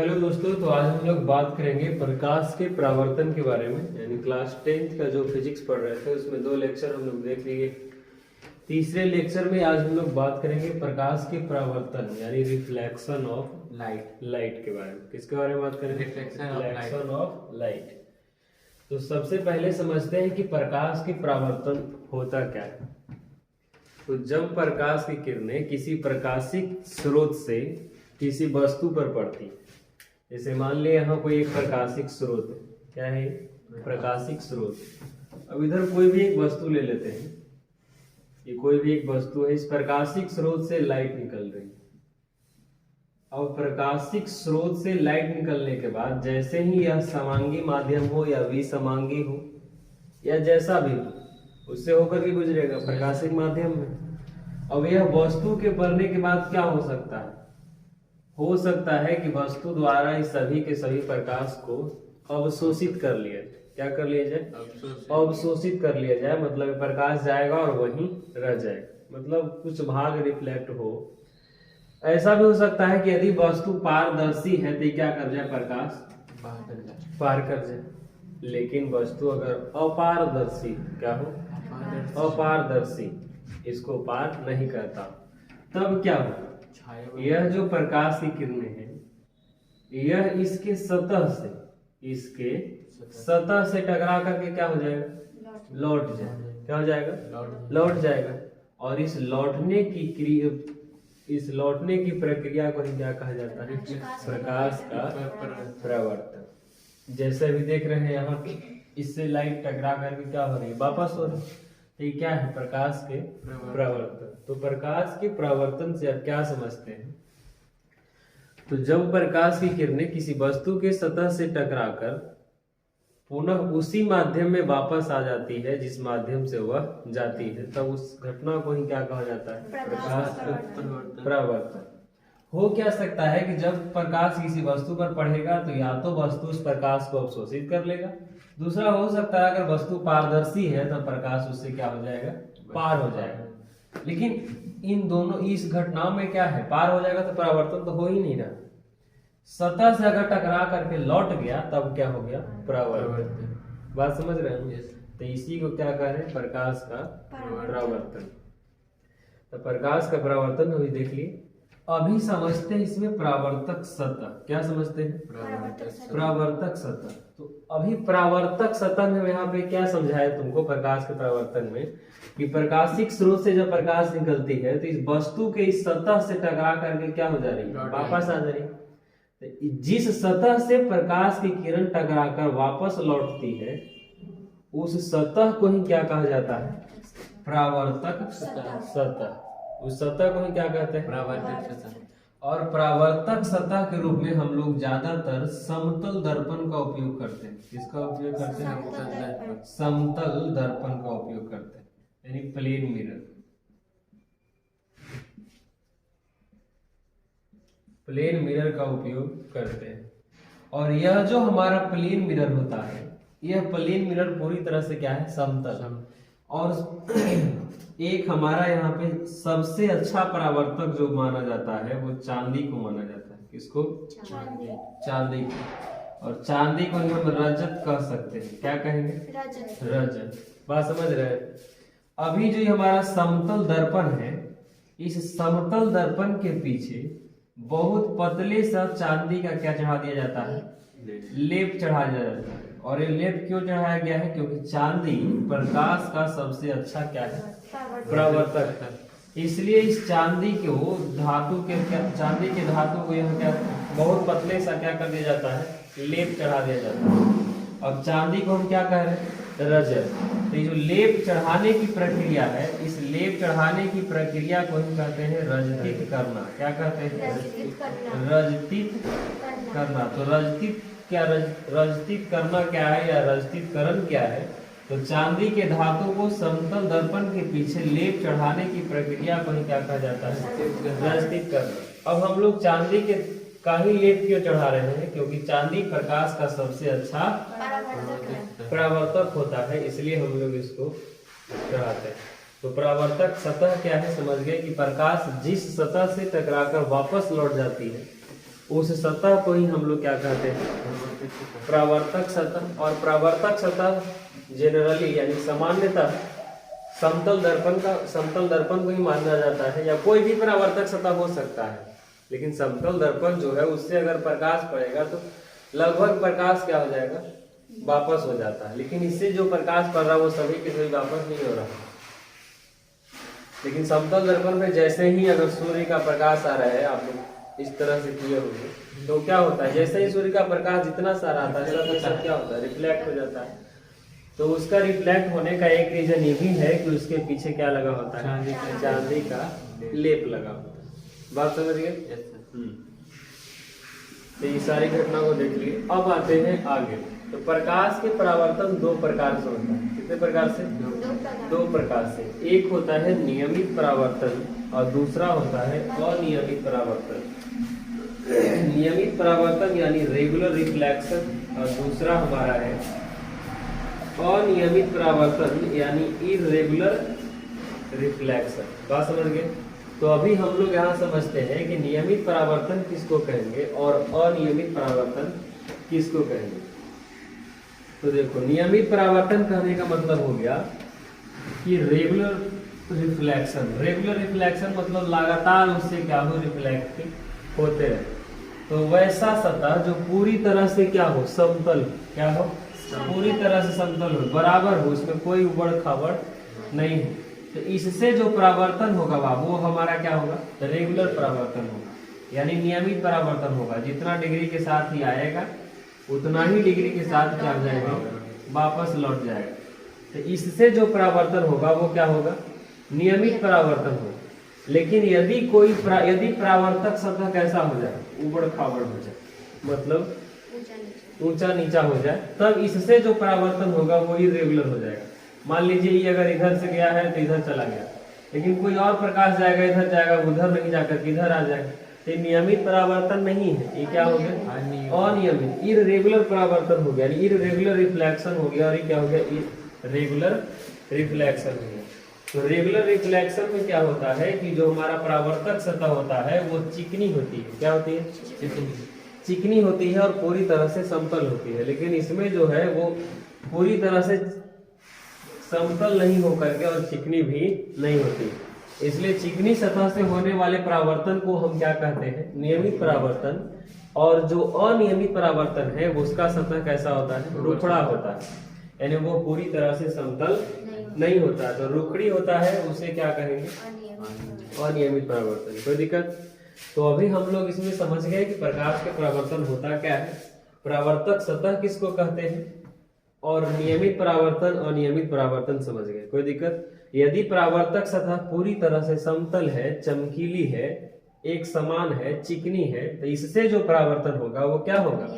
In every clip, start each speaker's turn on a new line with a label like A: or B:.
A: Hello दोस्तों, तो आज हम लोग बात करेंगे प्रकाश के परावर्तन के बारे में। यानी क्लास 10th का जो फिजिक्स पढ़ रहे थे उसमें 2 लेक्चर हम लोग देख लिए। तीसरे लेक्चर में आज हम लोग बात करेंगे प्रकाश के परावर्तन यानी रिफ्लेक्शन ऑफ लाइट के बारे में। किसके बारे में बात करेंगे? Reflection of light. तो सबसे पहले समझते हैं कि प्रकाश के परावर्तन होता क्या है। तो जब प्रकाश की किरणें किसी प्रकाशिक स्रोत से किसी वस्तु पर पड़ती, जैसे मान लिया यहाँ कोई एक प्रकाशिक स्रोत है। क्या है? प्रकाशिक स्रोत। अब इधर कोई भी एक वस्तु ले लेते हैं। ये कोई भी एक वस्तु है, इस प्रकाशिक स्रोत से लाइट निकल रही है। अब प्रकाशिक स्रोत से लाइट निकलने के बाद जैसे ही यह समांगी माध्यम हो या विसमांगी हो या जैसा भी हो, उससे होकर के गुजरेगा प्रकाशिक माध्यम में। अब यह वस्तु के पड़ने के बाद क्या हो सकता है? हो सकता है कि वस्तु द्वारा इस सभी के सभी प्रकाश को अवशोषित कर लिया जाए। क्या कर लिया जाए? अवशोषित कर लिया जाए। मतलब प्रकाश जाएगा और वहीं रह जाएगा, मतलब कुछ भाग रिफ्लेक्ट हो। ऐसा भी हो सकता है कि यदि वस्तु पारदर्शी है तो क्या कर जाए? प्रकाश पार कर जाए। लेकिन वस्तु अगर अपारदर्शी, क्या हो? अपारदर्शी, इसको पार नहीं करता, तब क्या हो? यह जो प्रकाश की किरणें हैं, यह इसके सतह से टकरा करके क्या हो जाएगा? लौट जाएगा। क्या हो जाएगा? लौट जाएगा। और इस लौटने की प्रक्रिया को ही क्या कहा जाता है? प्रकाश का परावर्तन। जैसे अभी देख रहे हैं यहाँ पे, इससे लाइट टकरा करके क्या हो रही है? वापस हो रही है। तो ये क्या है? प्रकाश के परावर्तन। तो प्रकाश के परावर्तन से आप क्या समझते हैं? तो जब प्रकाश की किरणें किसी वस्तु के सतह से टकराकर पुनः उसी माध्यम में वापस आ जाती है जिस माध्यम से वह जाती है, तब उस घटना को ही क्या कहा जाता है? प्रकाश का परावर्तन। हो क्या सकता है कि जब प्रकाश किसी वस्तु पर पड़ेगा तो या तो वस्तु उस प्रकाश को अवशोषित कर लेगा, दूसरा हो सकता है अगर वस्तु पारदर्शी है तो प्रकाश उससे क्या हो जाएगा? पार हो जाएगा। लेकिन इन दोनों इस घटना में क्या है? पार हो जाएगा तो परावर्तन तो हो ही नहीं रहा। सतह से अगर टकरा करके लौट गया तब क्या हो गया? परावर्तन। बात समझ रहे हैं? तो इसी को क्या कह रहे हैं? प्रकाश का परावर्तन। तो प्रकाश का परावर्तन अभी देख लिए। अभी समझते हैं इसमें परावर्तक सतह। क्या समझते हैं? परावर्तक सतह। तो अभी परावर्तक सतह में यहाँ पे क्या समझाया तुमको प्रकाश के परावर्तन में, कि प्रकाशिक स्रोत से जब प्रकाश निकलती है तो इस वस्तु के इस सतह से टकरा करके क्या हो जा रही है? वापस आ जा रही है। तो जिस सतह से प्रकाश की किरण टकराकर वापस लौटती है उस सतह को ही क्या कहा जाता है? परावर्तक सतह। उस सतह को ही क्या कहते हैं? परावर्तक सतह। और परावर्तक सतह के रूप में हम लोग ज्यादातर समतल दर्पण का उपयोग करते हैं। किसका उपयोग करते हैं? समतल दर्पण का उपयोग करते हैं, यानी प्लेन मिरर। प्लेन मिरर का उपयोग करते हैं। और यह जो हमारा प्लेन मिरर होता है, यह प्लेन मिरर पूरी तरह से क्या है? समतल। और एक हमारा यहाँ पे सबसे अच्छा परावर्तक जो माना जाता है वो चांदी को माना जाता है। किसको? चांदी को। और चांदी को हम रजत कह सकते हैं। क्या कहेंगे? रजत। बात समझ रहे हैं? अभी जो हमारा समतल दर्पण है, इस समतल दर्पण के पीछे बहुत पतले सा चांदी का क्या चढ़ा दिया जाता है? लेप चढ़ा दिया जाता है। और ये लेप क्यों चढ़ाया गया है? क्योंकि चांदी प्रकाश का सबसे अच्छा क्या है? परावर्तक है। इसलिए इस चांदी को चांदी के धातु को यहाँ क्या बहुत पतले सा क्या कर दिया जाता है? लेप चढ़ा दिया जाता है। अब चांदी को हम क्या कह रहे हैं? रजत। तो ये जो लेप चढ़ाने की प्रक्रिया है, इस लेप चढ़ाने की प्रक्रिया को हम कहते हैं रजतित करना। क्या कहते हैं? रजतित करना। तो रजतित करना क्या है या रजतितकरण क्या है? तो चांदी के धातु को समतल दर्पण के पीछे लेप चढ़ाने की प्रक्रिया को ही क्या कहा जाता है? रजतित करना। अब हम लोग चांदी के का ही लेप क्यों चढ़ा रहे हैं? क्योंकि चांदी प्रकाश का सबसे अच्छा परावर्तक होता है, इसलिए हम लोग इसको चढ़ाते हैं। तो परावर्तक सतह क्या है? समझ गए कि प्रकाश जिस सतह से टकराकर वापस लौट जाती है उस सतह को ही हम लोग क्या कहते हैं, परावर्तक सतह। और परावर्तक सतह जनरली यानी सामान्यतः समतल दर्पण को ही माना जाता है, या कोई भी परावर्तक सतह हो सकता है, लेकिन समतल दर्पण जो है उससे अगर प्रकाश पड़ेगा तो लगभग प्रकाश क्या हो जाएगा, वापस हो जाता है। लेकिन इससे जो प्रकाश पड़ रहा है वो सभी के सभी वापस नहीं हो रहा है। लेकिन समतल दर्पण में जैसे ही अगर सूर्य का प्रकाश आ रहा है, आप लोग इस तरह से किए होंगे, तो क्या होता है, जैसे ही सूर्य का प्रकाश जितना सारा आता है सब क्या होता है, रिफ्लेक्ट हो जाता है। तो उसका रिफ्लेक्ट होने का एक रीजन ये भी है कि उसके पीछे क्या लगा होता है, चांदी का लेप लगा होता है। बात समझ गए? तो ये सारी घटना को देख लिए। अब आते हैं आगे। तो प्रकाश के परावर्तन दो प्रकार से होता है। कितने प्रकार से? दो प्रकार से। एक होता है नियमित परावर्तन और दूसरा होता है अनियमित परावर्तन। नियमित परावर्तन यानी रेगुलर रिफ्लेक्शन, और दूसरा हमारा है अनियमित परावर्तन यानी इरेगुलर रिफ्लेक्शन। बात समझ गए? तो अभी हम लोग यहाँ समझते हैं कि नियमित परावर्तन किसको कहेंगे और अनियमित परावर्तन किसको कहेंगे। तो देखो, नियमित परावर्तन कहने का मतलब हो गया कि रेगुलर रिफ्लेक्शन। रेगुलर रिफ्लेक्शन मतलब लगातार उससे क्या हो, रिफ्लेक्ट होते रहे। तो वैसा सतह जो पूरी तरह से क्या हो, समतल, क्या हो, पूरी तरह से समतल हो, बराबर हो, उसमें कोई उबड़ खाबड़ नहीं हो। तो इससे जो परावर्तन होगा वो हमारा क्या होगा, रेगुलर परावर्तन होगा, यानी नियमित परावर्तन होगा। जितना डिग्री के साथ ही आएगा उतना ही डिग्री के साथ क्या हो जाएगा, वापस लौट जाएगा। तो इससे जो परावर्तन होगा वो क्या होगा, नियमित परावर्तन होगा। लेकिन यदि परावर्तक सतह कैसा हो जाए, उबड़ खाबड़ हो जाए, मतलब ऊंचा नीचा हो जाए, तब इससे जो परावर्तन होगा वो इरेगुलर हो जाएगा। मान लीजिए ये अगर इधर से गया है तो इधर चला गया, लेकिन कोई और प्रकाश जाएगा, इधर जाएगा, उधर नहीं जाकर इधर आ जाएगा। तो नियमित परावर्तन नहीं है, ये क्या हो गया, अनियमित, इरेगुलर परावर्तन हो गया, इरेगुलर रिफ्लेक्शन हो गया। और ये क्या हो गया, रेगुलर रिफ्लेक्शन हो गया। तो रेगुलर रिफ्लेक्शन में क्या होता है कि जो हमारा परावर्तक सतह होता है वो चिकनी होती है। क्या होती है, चिकनी होती है और पूरी तरह से समतल होती है। लेकिन इसमें जो है वो पूरी तरह से समतल नहीं होकर के और चिकनी भी नहीं होती। इसलिए चिकनी सतह से होने वाले परावर्तन को हम क्या कहते हैं, नियमित परावर्तन। और जो अनियमित परावर्तन है उसका सतह कैसा होता है, रुखड़ा होता है, यानी वो पूरी तरह से समतल नहीं होता है। तो रुखड़ी होता है, उसे क्या कहेंगे, अनियमित परावर्तन। कोई दिक्कत? तो अभी हम लोग इसमें समझ गए कि प्रकाश के परावर्तन होता क्या है, परावर्तक सतह किसको कहते हैं, और नियमित परावर्तन अनियमित परावर्तन समझ गए। कोई दिक्कत? यदि परावर्तक सतह पूरी तरह से समतल है, चमकीली है, एक समान है, चिकनी है, तो इससे जो परावर्तन होगा वो क्या होगा,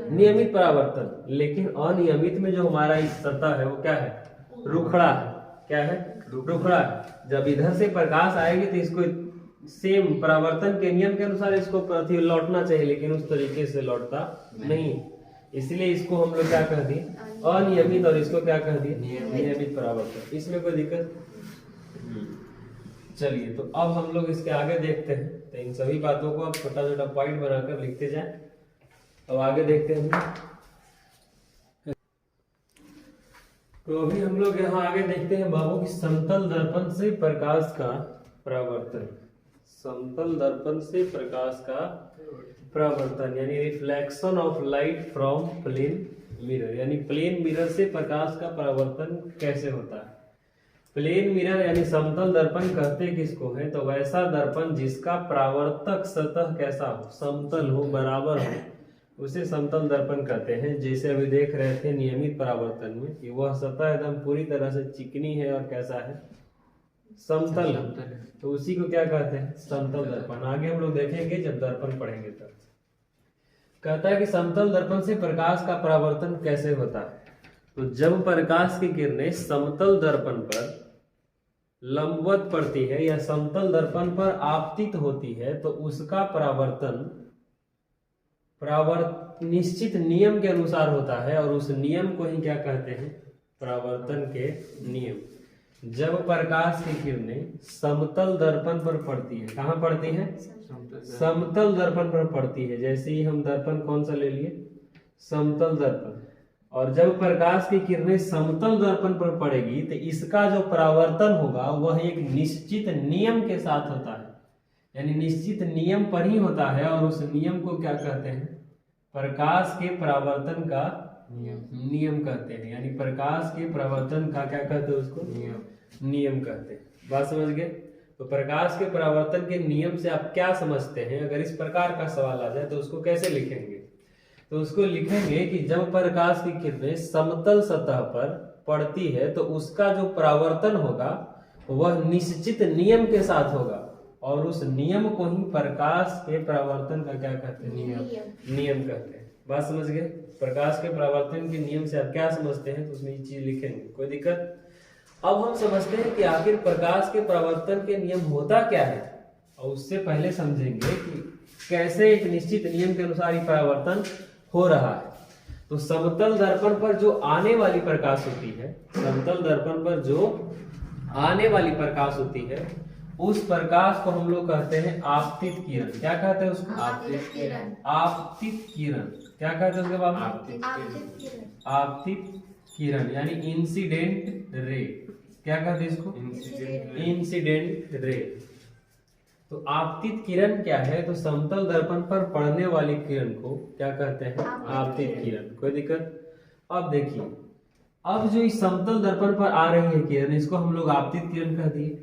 A: नियमित परावर्तन। लेकिन अनियमित में जो हमारा इस सतह है वो क्या है, रुखड़ा है। क्या है, रुखड़ा है। जब इधर से प्रकाश आएगी तो इसको सेम परावर्तन के नियम के अनुसार इसको प्रति लौटना चाहिए, लेकिन उस तरीके से लौटता नहीं, इसलिए इसको हम लोग क्या कह दिए, अनियमित, और इसको क्या कह दिए, नियमित परावर्तन। इसमें कोई दिक्कत? चलिए, तो अब हम लोग इसके आगे देखते हैं। तो इन सभी बातों को आप छोटा छोटा पॉइंट बनाकर लिखते जाएं। अब आगे देखते हैं। तो अभी हम लोग यहाँ आगे देखते हैं बाबू की समतल दर्पण से प्रकाश का परावर्तन। समतल दर्पण से प्रकाश का परावर्तन यानी reflection of light from plane mirror, यानी प्लेन मिरर से प्रकाश का परावर्तन कैसे होता है। प्लेन मिरर यानी समतल दर्पण कहते किसको है, तो वैसा दर्पण जिसका परावर्तक सतह कैसा हो, समतल हो, बराबर हो, उसे समतल दर्पण कहते हैं। जैसे अभी देख रहे थे नियमित परावर्तन में कि वह सतह एकदम पूरी तरह से चिकनी है और कैसा है, समतल है, तो उसी को क्या कहते हैं, समतल दर्पण। आगे हम लोग देखेंगे जब दर्पण पढ़ेंगे तब। कहता है कि समतल दर्पण से प्रकाश का परावर्तन कैसे होता है। तो जब प्रकाश की किरणें समतल दर्पण पर लंबवत पड़ती है या समतल दर्पण पर आपतित होती है तो उसका परावर्तन निश्चित नियम के अनुसार होता है, और उस नियम को ही क्या कहते हैं, परावर्तन के नियम। जब प्रकाश की किरणें समतल दर्पण पर पड़ती है, कहाँ पड़ती है? समतल दर्पण पर पड़ती है। जैसे ही हम दर्पण कौन सा ले लिए? समतल दर्पण। और जब प्रकाश की किरणें समतल दर्पण पर पड़ेगी तो इसका जो परावर्तन होगा वह एक निश्चित नियम के साथ होता है, यानी निश्चित नियम पर ही होता है। और उस नियम को क्या कहते हैं? प्रकाश के परावर्तन का नियम कहते हैं। यानी प्रकाश के परावर्तन का क्या कहते हैं? उसको नियम कहते हैं। बात समझ गए? तो प्रकाश के परावर्तन के नियम से आप क्या समझते हैं? अगर इस प्रकार का सवाल आ जाए तो उसको कैसे लिखेंगे? तो उसको लिखेंगे कि जब प्रकाश की किरणें समतल सतह पर पड़ती है तो उसका जो परावर्तन होगा वह निश्चित नियम के साथ होगा, और उस नियम को ही प्रकाश के परावर्तन का क्या कहते हैं? नियम कहते हैं। बात समझ गए? प्रकाश के परावर्तन के नियम से आप क्या समझते हैं? तो उसमें ये चीज लिखेंगे, कोई दिक्कत? अब हम समझते हैं कि आखिर प्रकाश के परावर्तन के नियम होता क्या है, और उससे पहले समझेंगे कि कैसे एक निश्चित नियम के अनुसार ये परावर्तन हो रहा है। तो समतल दर्पण पर जो आने वाली प्रकाश होती है, समतल दर्पण पर जो आने वाली प्रकाश होती है, उस प्रकाश को हम लोग कहते हैं आपतित किरण। क्या कहते हैं उसको?
B: आपतित किरण।
A: आपतित किरण। क्या कहते हैं उसके बाद? आपतित किरण यानी इंसिडेंट रे। क्या कहते हैं इसको? Incident ray. तो आपतित किरण क्या है? तो समतल दर्पण पर पड़ने वाली किरण को क्या कहते हैं? आपतित किरण। कोई दिक्कत? अब देखिए, अब जो इस समतल दर्पण पर आ रही है किरण, इसको हम लोग आपतित किरण कह दिए।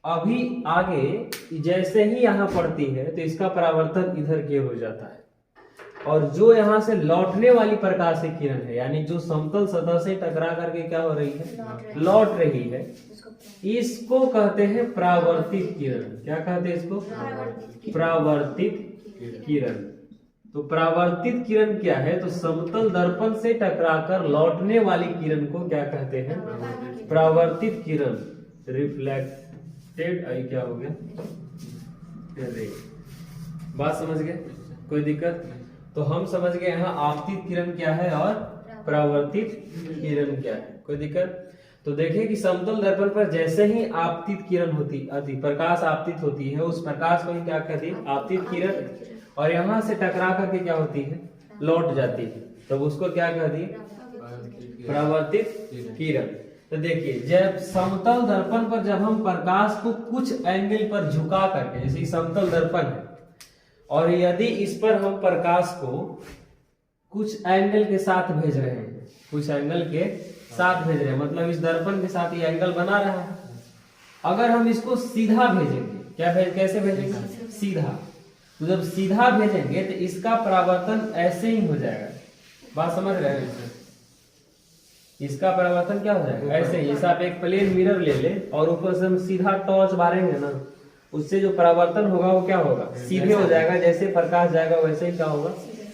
A: अभी आगे जैसे ही यहाँ पड़ती है तो इसका परावर्तन इधर की ओर हो जाता है, और जो यहाँ से लौटने वाली प्रकाश की किरण है, यानी जो समतल सतह से टकरा करके क्या हो रही है? लौट रही है, इसको कहते हैं परावर्तित किरण। क्या कहते हैं इसको? परावर्तित किरण। तो परावर्तित किरण क्या है? तो समतल दर्पण से टकराकर लौटने वाली किरण को क्या कहते हैं? परावर्तित किरण। रिफ्लेक्टेड क्या हो गया? रे। बात समझ गए? कोई दिक्कत? तो हम समझ गए यहाँ आपतित किरण क्या है और परावर्तित किरण क्या है। कोई दिक्कत? तो देखिए कि समतल दर्पण पर जैसे ही आपतित किरण होती प्रकाश आपतित होती है, उस प्रकाश को ही क्या कहती है? आपतित किरण। और यहाँ से टकरा करके क्या होती है? लौट जाती है, तब उसको क्या कहती है? परावर्तित किरण। तो देखिए, जब समतल दर्पण पर जब हम प्रकाश को कुछ एंगल पर झुका करके, जैसे समतल दर्पण है, और यदि इस पर हम प्रकाश को कुछ एंगल के साथ भेज रहे हैं, कुछ एंगल के साथ भेज रहे हैं, मतलब इस दर्पण के साथ ये एंगल बना रहा है, अगर हम इसको सीधा भेजेंगे, कैसे भेजेंगे? सीधा। तो जब सीधा भेजेंगे तो इसका परावर्तन ऐसे ही हो जाएगा। बात समझ रहे हैं? इसका परावर्तन क्या हो जाएगा? ऐसे ही। जैसे आप एक प्लेन मिरर ले ले और ऊपर से हम सीधा टॉर्च मारेंगे ना, उससे जो परावर्तन होगा वो क्या होगा? सीधे हो जाएगा। जैसे प्रकाश जाएगा वैसे ही क्या होगा?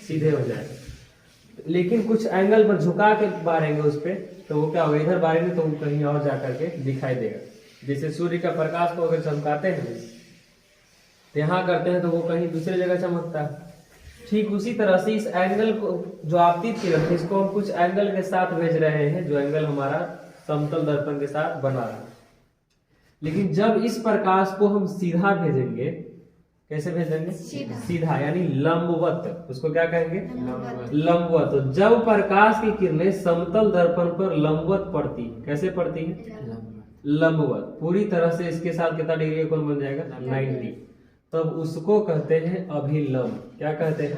A: सीधे हो जाएगा। लेकिन कुछ एंगल पर झुका के मारेंगे उस पे, तो वो क्या होगा? इधर मारेंगे तो वो कहीं और जा करके दिखाई देगा। जैसे सूर्य का प्रकाश को अगर चमकाते हैं तो यहाँ करते हैं तो वो कहीं दूसरी जगह चमकता है। ठीक उसी तरह से इस एंगल को, जो आपतित किरण है, इसको हम कुछ एंगल के साथ भेज रहे हैं, जो एंगल हमारा समतल दर्पण के साथ बना रहा है। लेकिन जब इस प्रकाश को हम सीधा भेजेंगे, कैसे भेजेंगे? सीधा यानी लंबवत। उसको क्या कहेंगे? लंबवत। तो जब प्रकाश की किरणें समतल दर्पण पर लंबवत पड़ती, कैसे पड़ती है? लंबवत। पूरी तरह से इसके साथ कितना डिग्री का कोण बन जाएगा? 90। तब उसको कहते हैं अभिलंब। क्या कहते हैं?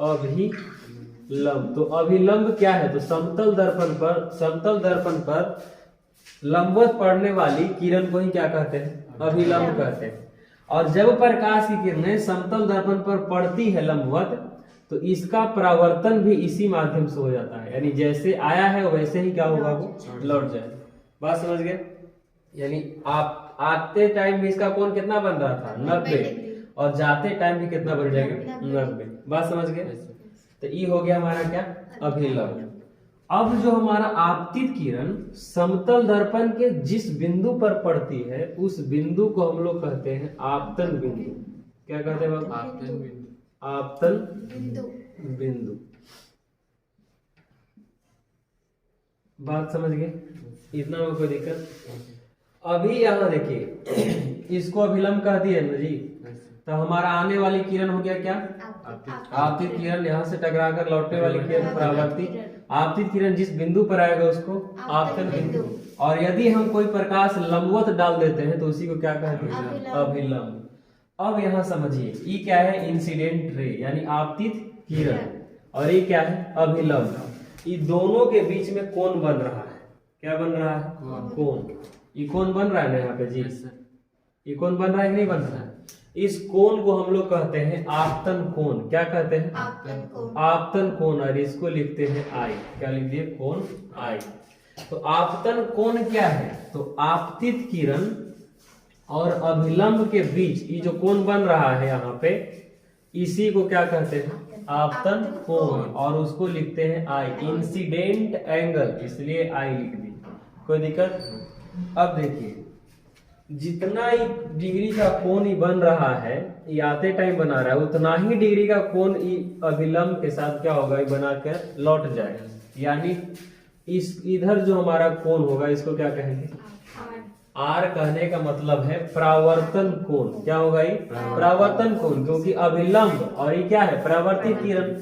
A: अभिलंब। तो अभिलंब क्या है? तो समतल दर्पण पर लंबवत पड़ने वाली किरण को ही क्या कहते हैं? अभिलंब कहते हैं। और जब प्रकाश की किरणें समतल दर्पण पर पड़ती है लंबवत, तो इसका परावर्तन भी इसी माध्यम से हो जाता है, यानी जैसे आया है वैसे ही क्या होगा? वो लौट जाएगा। बात समझ गए? यानी आप आते टाइम भी इसका कोण कितना बन रहा था? 90, और जाते टाइम भी कितना बन जाएगा? 90। बात समझ गए? तो ये हो गया हमारा क्या? अभिलंब। अब जो हमारा आपतित किरण समतल दर्पण के जिस बिंदु पर पड़ती है, उस बिंदु को हम लोग कहते हैं आपतन बिंदु। क्या कहते हैं बाबू? आपतन बिंदु। आपतन बिंदु। बात समझ गए? इतना में कोई दिक्कत? अभी यहाँ देखिए इसको अभिलंब कह दिए ना जी, तो हमारा आने वाली किरण हो गया क्या? आपतित किरण। यहाँ से टकरा कर लौटने वाली किरण परावर्तित। आपतित किरण जिस बिंदु पर आएगा उसको आपतन बिंदु। और यदि हम कोई प्रकाश लंबवत डाल देते हैं तो उसी को क्या कहते हैं? अभिलंब। अब यहाँ समझिए, ये क्या है? इंसिडेंट रे यानी आपतित किरण, और ये क्या है? अभिलंब। ये दोनों के बीच में कोण बन रहा है। क्या बन रहा है? कोण। ये कोण बन रहा है ना यहाँ पे जी? ये कोण बन रहा है कि नहीं बन रहा है? इस कोण को हम लोग कहते हैं आपतन कोण। क्या कहते हैं? आपतन कोण। और इसको लिखते हैं आई। क्या लिख दिए? कोण आई। तो आपतन कोण क्या है? तो आपतित किरण और अभिलंब के बीच ये जो कोण बन रहा है यहाँ पे, इसी को क्या कहते हैं? आपतन कोण। और उसको लिखते हैं आई, इंसिडेंट एंगल, इसलिए आई लिख दी। कोई दिक्कत? अब देखिए, जितना ही डिग्री का कोण ही बन रहा है, ये आते टाइम बना रहा है, उतना ही डिग्री का कोण अभिलंब के साथ क्या होगा? बनाकर लौट जाएगा। यानी इस इधर जो हमारा कोण होगा इसको क्या कहेंगे? आर कहने का मतलब है परावर्तन कोण। क्या होगा ये? परावर्तन कोण, क्योंकि अभिलंब और ये क्या है? परावर्तित किरण।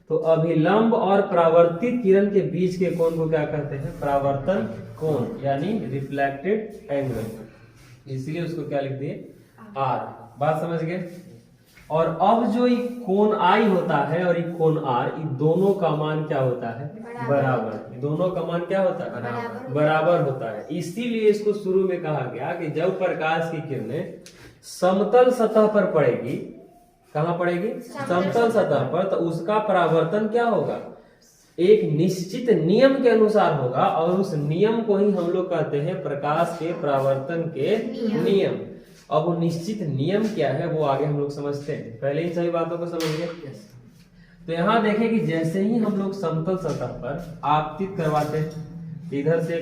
A: तो अभिलंब और परावर्तित किरण के बीच के कोण को क्या कहते हैं? परावर्तन कोण, यानी रिफ्लेक्टेड एंगल। इसलिए उसको क्या लिख दिए? आर। बात समझ गए? और अब जो ये कोण आई होता है और ये कोण आर, ये दोनों का मान क्या होता है? बराबर। दोनों का मान क्या होता है? बराबर होता है। इसीलिए इसको शुरू में कहा गया कि जब प्रकाश की किरणें समतल सतह पर पड़ेगी, कहाँ पड़ेगी? समतल सतह पर, तो उसका परावर्तन क्या होगा? एक निश्चित नियम के अनुसार होगा, और उस नियम को ही हम लोग कहते हैं प्रकाश के परावर्तन के नियम। अब वो निश्चित नियम क्या है वो आगे हम लोग समझते हैं। पहले इन सभी बातों को समझिए। तो यहाँ देखें कि जैसे ही हम लोग समतल सतह पर आपतित करवाते हैं, इधर से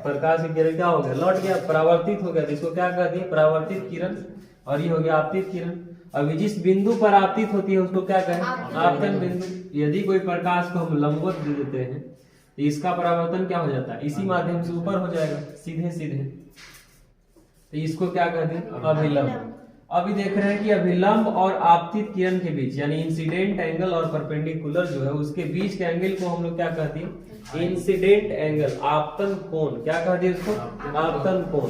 A: प्रकाश की किरण क्या हो गया? लौट गया, परावर्तित हो गया। तो इसको क्या कहते हैं? परावर्तित किरण। और ये हो गया आपतित किरण। अभी जिस बिंदु पर आपतित होती है उसको क्या कहें? आपतन बिंदु। यदि कोई प्रकाश को हम लंबवत दे देते हैं तो इसका परावर्तन क्या हो जाता है? इसी माध्यम से ऊपर हो जाएगा, सीधे सीधे। तो इसको क्या कहते हैं? अभिलंब। अभी देख रहे हैं कि अभिलंब और आपतित किरण के बीच, यानी इंसिडेंट एंगल और परपेंडिकुलर जो है उसके बीच के एंगल को हम लोग क्या कहते हैं? इंसिडेंट एंगल, आपतन कोण। क्या कहते हैं इसको? आपतन कोण।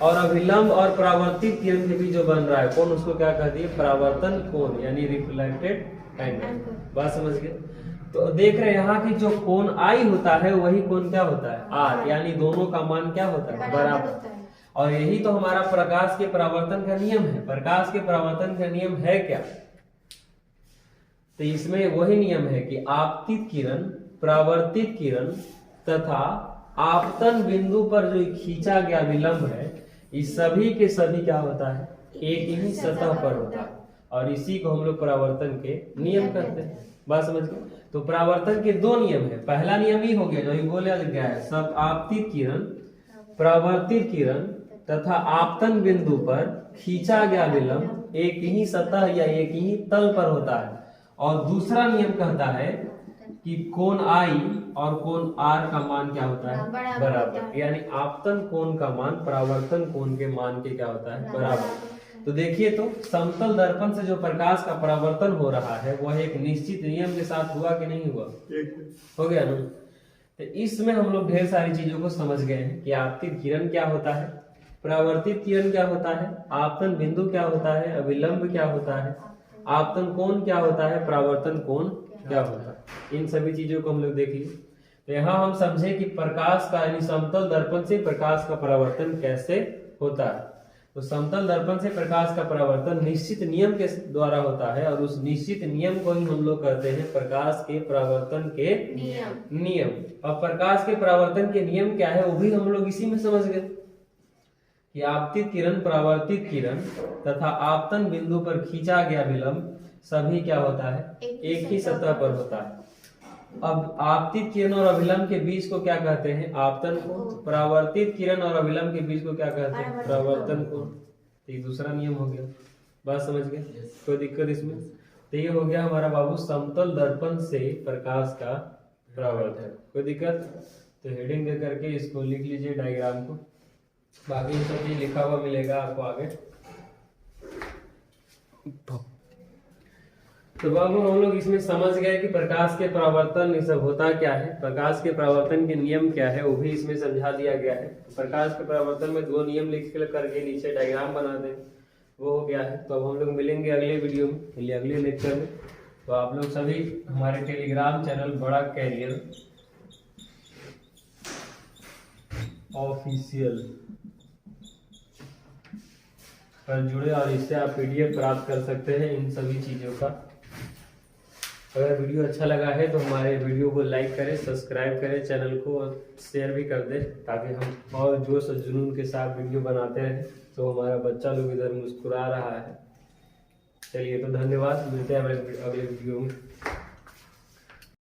A: और अभिलंब और परावर्तित किरण के बीच जो बन रहा है कोण, उसको क्या कहते हैं? परावर्तन कोण, यानी रिफ्लेक्टेड एंगल। बात समझ गए? तो देख रहे हैं यहाँ की जो कोण आई होता है वही कोण क्या होता है? आर। यानी दोनों का मान क्या होता है? बराबर। और यही तो हमारा प्रकाश के परावर्तन का नियम है। प्रकाश के परावर्तन का नियम है क्या? तो इसमें वही नियम है कि आपतित किरण, परावर्तित किरण तथा आपतन बिंदु पर जो खींचा गया विलंब है, इस सभी के सभी क्या होता है? एक ही सतह पर होता है। और इसी को हम लोग परावर्तन के नियम कहते हैं। बात समझ गए? तो परावर्तन के दो नियम है। पहला नियम ही हो गया जो बोला गया है, सब आपतित किरण, परावर्तित किरण तथा आपतन बिंदु पर खींचा गया विलंब एक ही सतह या एक ही तल पर होता है। और दूसरा नियम कहता है कि कोण आई और कोण आर का मान क्या होता है? बराबर। यानी आपतन कोण का मान परावर्तन कोण के मान के क्या होता है? बराबर। तो देखिए, तो समतल दर्पण से जो प्रकाश का परावर्तन हो रहा है वह एक निश्चित नियम के साथ हुआ कि नहीं हुआ? हो गया ना? तो इसमें हम लोग ढेर सारी चीजों को समझ गए हैं कि आपतित किरण क्या होता है, परावर्तित किरण क्या होता है, आपतन बिंदु क्या होता है, अभिलंब क्या होता है, आपतन कोण क्या होता है, परावर्तन कोण क्या होता है। इन सभी चीजों को हम लोग देख लिए। तो यहाँ हम समझे कि प्रकाश का यानी समतल दर्पण से प्रकाश का परावर्तन कैसे होता है। तो समतल दर्पण से प्रकाश का परावर्तन निश्चित नियम के द्वारा होता है, और उस निश्चित नियम को ही हम लोग कहते हैं प्रकाश के परावर्तन के नियम। अब प्रकाश के परावर्तन के नियम क्या है वो भी हम लोग इसी में समझ गए कि आपतित किरण, परावर्तित किरण तथा आपतन बिंदु पर खींचा गया विलंब सभी क्या होता है? एक ही सतह पर होता है। अब आपतित किरण और अभिलंब के बीच को क्या कहते हैं? आपतन कोण। परावर्तित किरण और अभिलंब के बीच को क्या कहते हैं? परावर्तन कोण। ये दूसरा नियम हो गया। बात समझ गए? कोई दिक्कत इसमें? तो ये हो गया हमारा बाबू समतल दर्पण से प्रकाश का परावर्तन। कोई दिक्कत? तो हेडिंग दे करके इसको लिख लीजिए डायग्राम को, बाकी सब चीज लिखा हुआ मिलेगा आपको आगे। तो बाबू हम लोग इसमें समझ गए कि प्रकाश के परावर्तन ये सब होता क्या है, प्रकाश के परावर्तन के नियम क्या है वो भी इसमें समझा दिया गया है। प्रकाश के परावर्तन में 2 नियम लिख करके नीचे डायग्राम बना दें, वो हो गया है। तो अब हम लोग मिलेंगे अगले वीडियो में, अगले लेक्चर में। तो आप लोग सभी हमारे टेलीग्राम चैनल बड़ा कैरियर ऑफिशियल पर जुड़े और इससे आप PDF प्राप्त कर सकते हैं इन सभी चीज़ों का। अगर वीडियो अच्छा लगा है तो हमारे वीडियो को लाइक करें, सब्सक्राइब करें चैनल को और शेयर भी कर दें, ताकि हम और जोश और जुनून के साथ वीडियो बनाते रहें। तो हमारा बच्चा लोग इधर मुस्कुरा रहा है। चलिए तो धन्यवाद, मिलते हैं अगले वीडियो में।